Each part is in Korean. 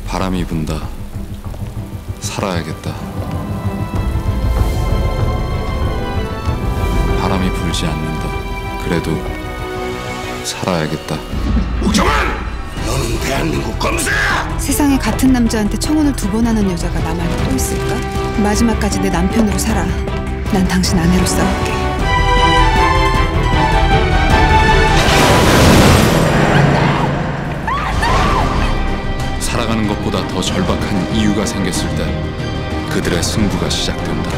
바람이 분다. 살아야겠다. 바람이 불지 않는다. 그래도 살아야겠다. 옥정환! 너는 대한민국 검사야! 세상에 같은 남자한테 청혼을 2번 하는 여자가 나 말고 또 있을까? 마지막까지 내 남편으로 살아. 난 당신 아내로 싸울게. 살아가는 것보다 더 절박한 이유가 생겼을 때 그들의 승부가 시작된다.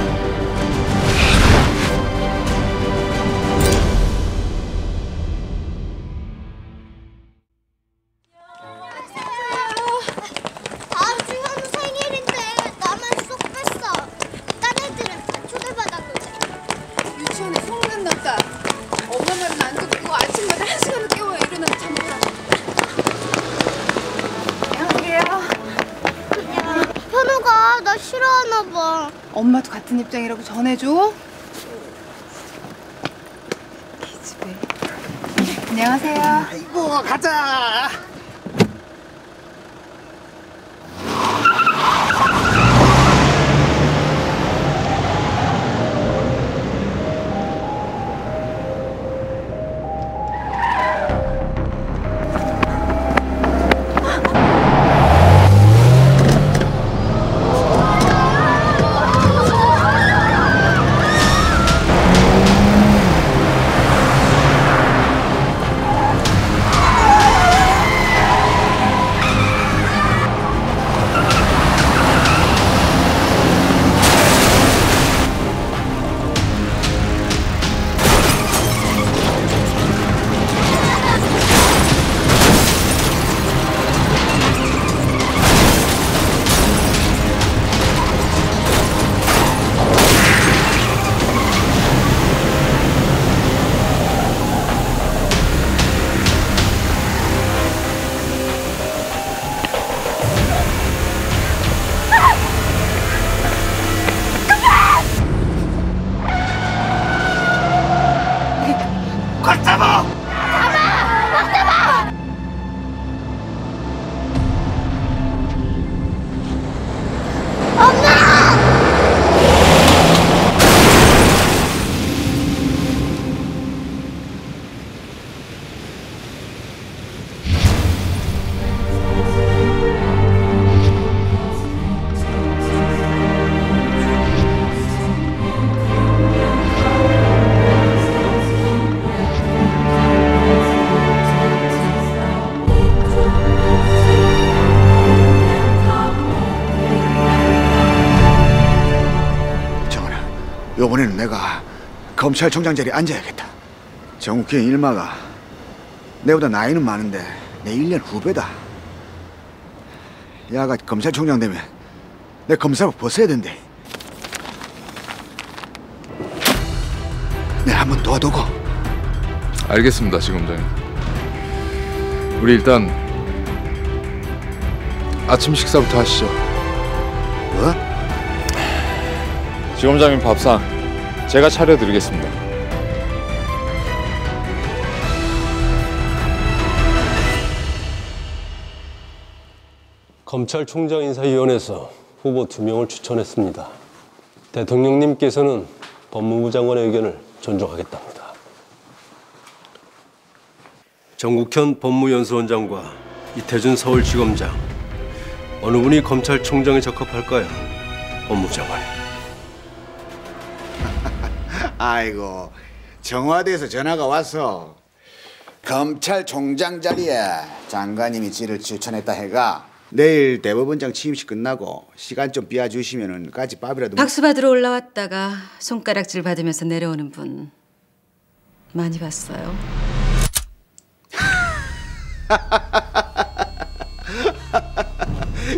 다음 주 현우 생일인데 나만 쏙 뺐어. 딴 애들은 다 초대받았는데. 유치원에 소문 났다. 엄마 말은 안 듣고 아침마다 1시간을 깨워 일어나 잠들어. 현우가 나 싫어하나 봐. 엄마도 같은 입장이라고 전해줘. 기집애. 안녕하세요. 아이고, 가자! 이번에는 내가 검찰총장 자리에 앉아야겠다. 정욱현 일마가 내보다 나이는 많은데 내 1년 후배다. 야가 검찰총장 되면 내 검사복 벗어야 된대. 내가 한번 도와두고. 알겠습니다, 지검장님. 우리 일단 아침 식사부터 하시죠. 뭐? 지검장님 밥상 제가 차려드리겠습니다. 검찰총장 인사위원회에서 후보 2명을 추천했습니다. 대통령님께서는 법무부 장관의 의견을 존중하겠답니다. 정국현 법무연수원장과 이태준 서울지검장, 어느 분이 검찰총장에 적합할까요? 법무부 장관이. 아이고, 청와대에서 전화가 와서 검찰총장 자리에 장관님이 지를 추천했다 해가 내일 대법원장 취임식 끝나고 시간 좀 비워주시면은 까지 밥이라도. 박수 받으러 올라왔다가 손가락질 받으면서 내려오는 분 많이 봤어요.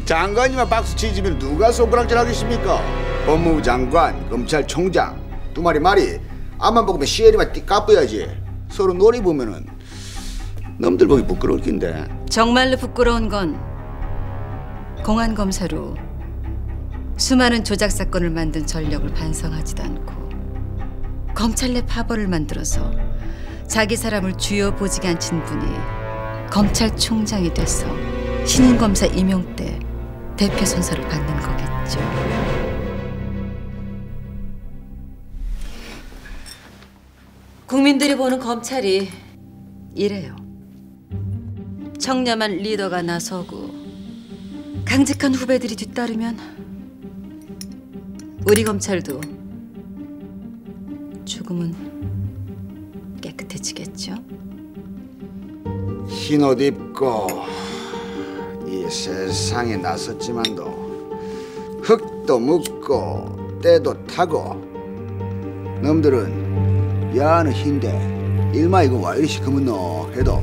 장관님만 박수 치시면 누가 손가락질 하겠습니까? 법무부 장관, 검찰총장 두 말이 앞만 보면 시엘이만 띠 까뿌야지. 서로 놀이 보면은 남들 보기 부끄러울 낀데. 정말로 부끄러운 건 공안 검사로 수많은 조작 사건을 만든 전력을 반성하지도 않고 검찰 내 파벌을 만들어서 자기 사람을 주요 보직에 앉힌 분이 검찰총장이 돼서 신임 검사 임용 때 대표 선서를 받는 거겠죠. 국민들이 보는 검찰이 이래요. 청렴한 리더가 나서고 강직한 후배들이 뒤따르면 우리 검찰도 조금은 깨끗해지겠죠. 흰 옷 입고 이 세상에 나섰지만도 흙도 묻고 때도 타고 놈들은 야는 흰데 일마 이거 와 이리 시커먼노 해도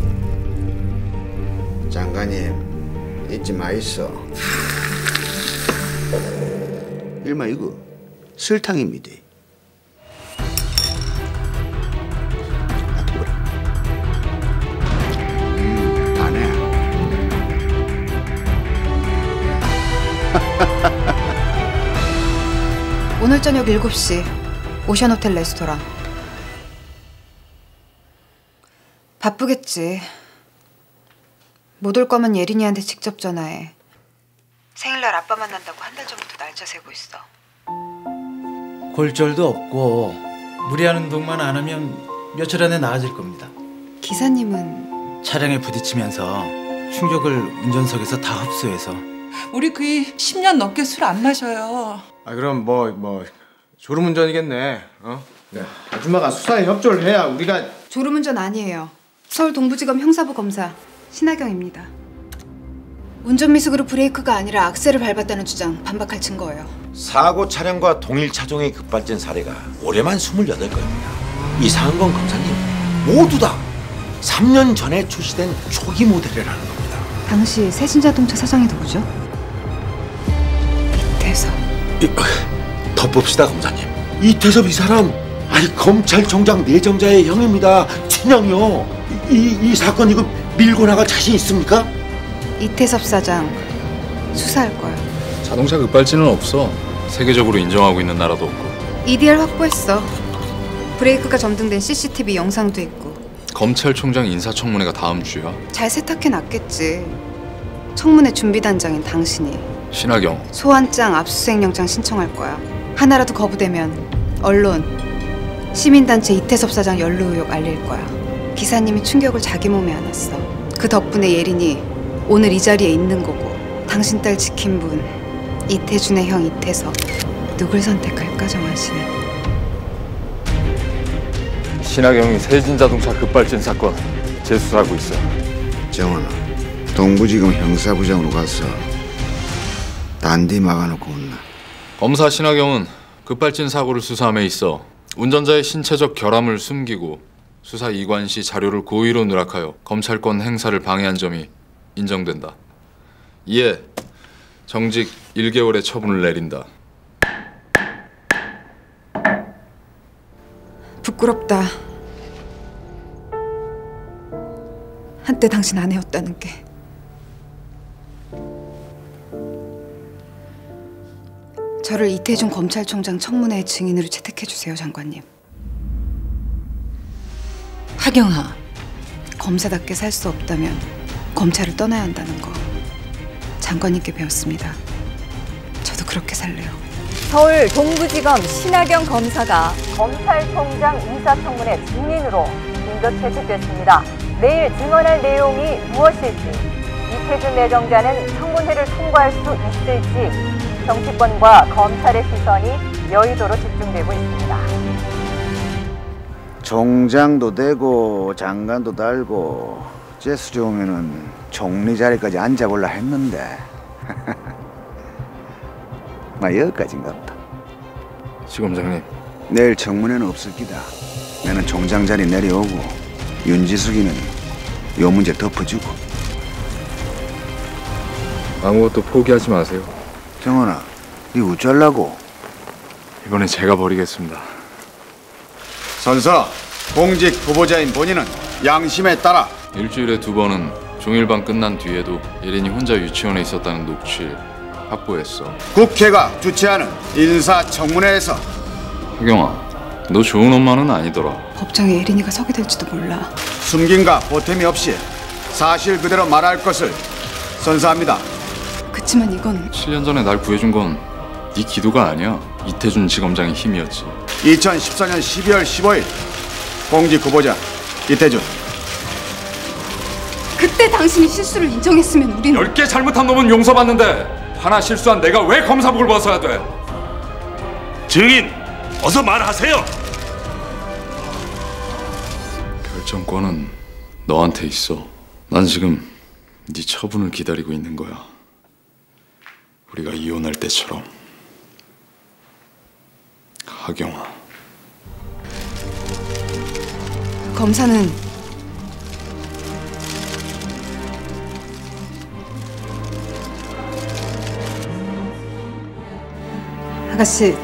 장관님 잊지 마이소. 일마 이거 설탕입니다. 안 해. 오늘 저녁 7시 오션호텔 레스토랑. 바쁘겠지. 못 올 거면 예린이한테 직접 전화해. 생일날 아빠 만난다고 한 달 전부터 날짜 세고 있어. 골절도 없고 무리한 운동만 안 하면 며칠 안에 나아질 겁니다. 기사님은 차량에 부딪히면서 충격을 운전석에서 다 흡수해서. 우리 그이 10년 넘게 술 안 마셔요. 아 그럼 뭐 졸음운전이겠네. 네. 아줌마가 수사에 협조를 해야 우리가. 졸음운전 아니에요. 서울 동부지검 형사부 검사 신하경입니다. 운전미숙으로 브레이크가 아니라 악셀을 밟았다는 주장 반박할 증거예요. 사고 차량과 동일 차종의 급발진 사례가 올해만 28건입니다. 이상한 건 검사님 모두 다 3년 전에 출시된 초기 모델이라는 겁니다. 당시 세진자동차 사장이 누구죠? 이태섭. 덮읍시다 검사님. 이태섭 이 사람 아니 검찰총장 내정자의 형입니다. 친형이요. 이 사건 이거 밀고 나갈 자신 있습니까? 이태섭 사장 수사할 거야. 자동차 급발진은 없어. 세계적으로 인정하고 있는 나라도 없고. EDR 확보했어. 브레이크가 점등된 CCTV 영상도 있고. 검찰총장 인사청문회가 다음 주야. 잘 세탁해놨겠지. 청문회 준비단장인 당신이. 신하경. 소환장, 압수수색영장 신청할 거야. 하나라도 거부되면 언론, 시민단체 이태섭 사장 연루 의혹 알릴 거야. 기사님이 충격을 자기 몸에 안았어. 그 덕분에 예린이 오늘 이 자리에 있는 거고. 당신 딸 지킨 분 이태준의 형 이태섭. 누굴 선택할까 정한 씨는. 신하경이 세진자동차 급발진 사건 재수사하고 있어. 정원아, 동부지검 형사부장으로 가서 단디 막아놓고 온나. 검사 신하경은 급발진 사고를 수사함에 있어 운전자의 신체적 결함을 숨기고 수사 이관 시 자료를 고의로 누락하여 검찰권 행사를 방해한 점이 인정된다. 이에 정직 1개월의 처분을 내린다. 부끄럽다. 한때 당신 아내였다는 게. 저를 이태준 검찰총장 청문회의 증인으로 채택해주세요, 장관님. 하경아, 검사답게 살 수 없다면 검찰을 떠나야 한다는 거 장관님께 배웠습니다. 저도 그렇게 살래요. 서울 동부지검 신하경 검사가 검찰총장 인사청문회 증인으로 긴급 채택됐습니다. 내일 증언할 내용이 무엇일지, 이태준 내정자는 청문회를 통과할 수 있을지 정치권과 검찰의 시선이 여의도로 집중되고 있습니다. 총장도 되고 장관도 달고 재수 좋으면은 총리 자리까지 앉아볼라 했는데 나 여기까지인가 보다. 지검장님. 내일 청문회는 없을 기다. 나는 총장 자리 내려오고 윤지숙이는 요 문제 덮어주고. 아무것도 포기하지 마세요. 정원아, 니 어쩌려고? 이번엔 제가 버리겠습니다. 선서, 공직 후보자인 본인은 양심에 따라 일주일에 2번은 종일반 끝난 뒤에도 예린이 혼자 유치원에 있었다는 녹취 확보했어. 국회가 주최하는 인사청문회에서. 하경아, 너 좋은 엄마는 아니더라. 법정에 예린이가 서게 될지도 몰라. 숨김과 보탬이 없이 사실 그대로 말할 것을 선서합니다. 그치만 이건 7년 전에 날 구해준 건 네 기도가 아니야. 이태준 지검장의 힘이었지. 2014년 12월 15일 공직 후보자 이태준. 그때 당신이 실수를 인정했으면 우리는 10개 잘못한 놈은 용서받는데 하나 실수한 내가 왜 검사복을 벗어야 돼? 증인, 어서 말하세요. 결정권은 너한테 있어. 난 지금 네 처분을 기다리고 있는 거야. 우리가 이혼할 때처럼. 하경아. 검사는 아가씨,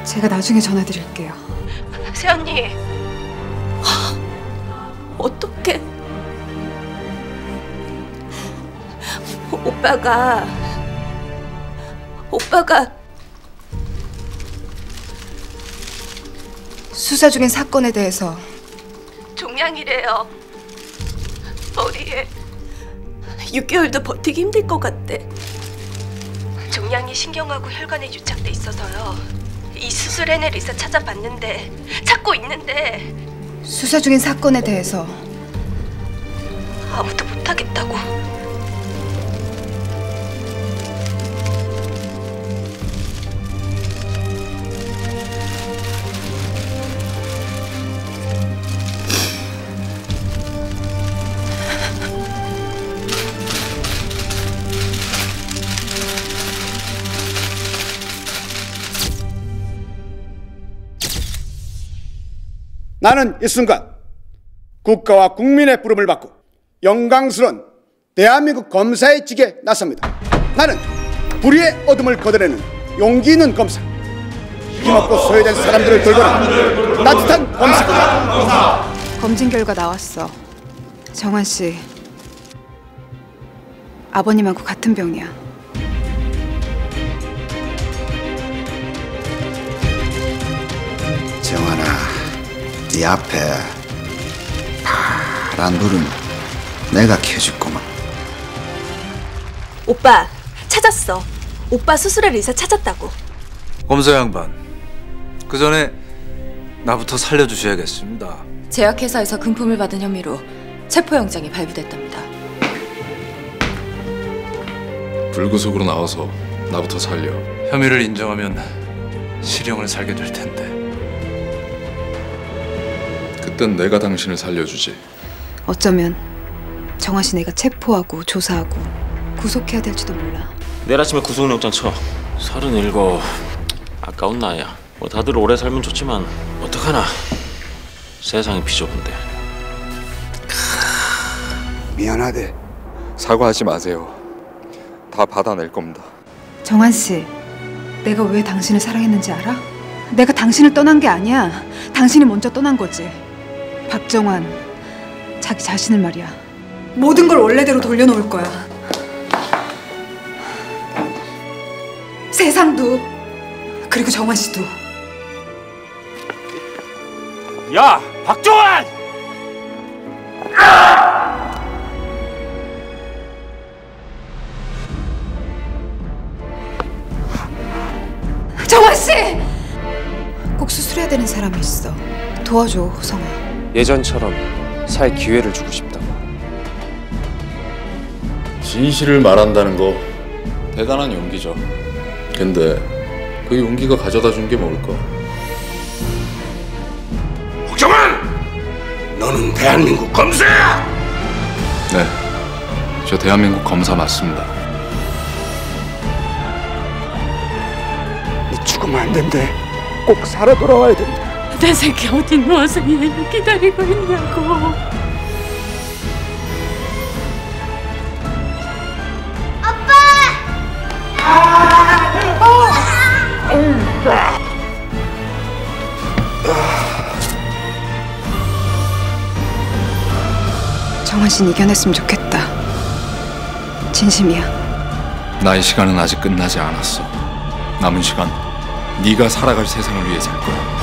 제가 나중에 전화드릴게요. 새언니, 어떡해? 오빠가 수사 중인 사건에 대해서 종양이래요. 머리에 6개월도 버티기 힘들 것 같대. 종양이 신경하고 혈관에 유착돼 있어서요. 이 수술해낼 의사 찾아봤는데 찾고 있는데 수사 중인 사건에 대해서 아무도 못하겠다고. 나는 이 순간 국가와 국민의 부름을 받고 영광스러운 대한민국 검사의 직에 나섭니다. 나는 불의의 어둠을 걷어내는 용기 있는 검사, 힘없고 소외된 사람들을 돌보는 따뜻한 검사. 검진 결과 나왔어. 정환 씨, 아버님하고 같은 병이야. 정환아, 네 앞에 파란 불은 내가 켜줄구만. 오빠 찾았어. 오빠 수술할 의사 찾았다고. 검사 양반, 그 전에 나부터 살려주셔야겠습니다. 제약회사에서 금품을 받은 혐의로 체포영장이 발부됐답니다. 불구속으로 나와서 나부터 살려. 혐의를 인정하면 실형을 살게 될 텐데. 그땐 내가 당신을 살려주지. 어쩌면 정환 씨 내가 체포하고 조사하고 구속해야 될지도 몰라. 내일 아침에 구속영장 쳐. 37. 아까운 나이야. 뭐 다들 오래 살면 좋지만 어떡하나. 세상이 비좁은데. 미안하대. 사과하지 마세요. 다 받아낼 겁니다. 정환 씨, 내가 왜 당신을 사랑했는지 알아? 내가 당신을 떠난 게 아니야. 당신이 먼저 떠난 거지. 박정환, 자기 자신을 말이야. 모든 걸 원래대로 돌려놓을 거야. 세상도, 그리고 정환 씨도. 야, 박정환! 정환 씨! 꼭 수술해야 되는 사람이 있어. 도와줘, 호성아. 예전처럼 살 기회를 주고 싶다고. 진실을 말한다는 거 대단한 용기죠. 근데 그 용기가 가져다 준 게 뭘까? 박정환! 너는 대한민국 검사야! 네, 저 대한민국 검사 맞습니다. 네 죽으면 안 된대. 꼭 살아 돌아와야 된대. 내 새끼 어디 누워서 얘를 기다리고 있냐고. 정환 씨는 이겨냈으면 좋겠다. 진심이야. 나의 시간은 아직 끝나지 않았어. 남은 시간 네가 살아갈 세상을 위해 살 거야.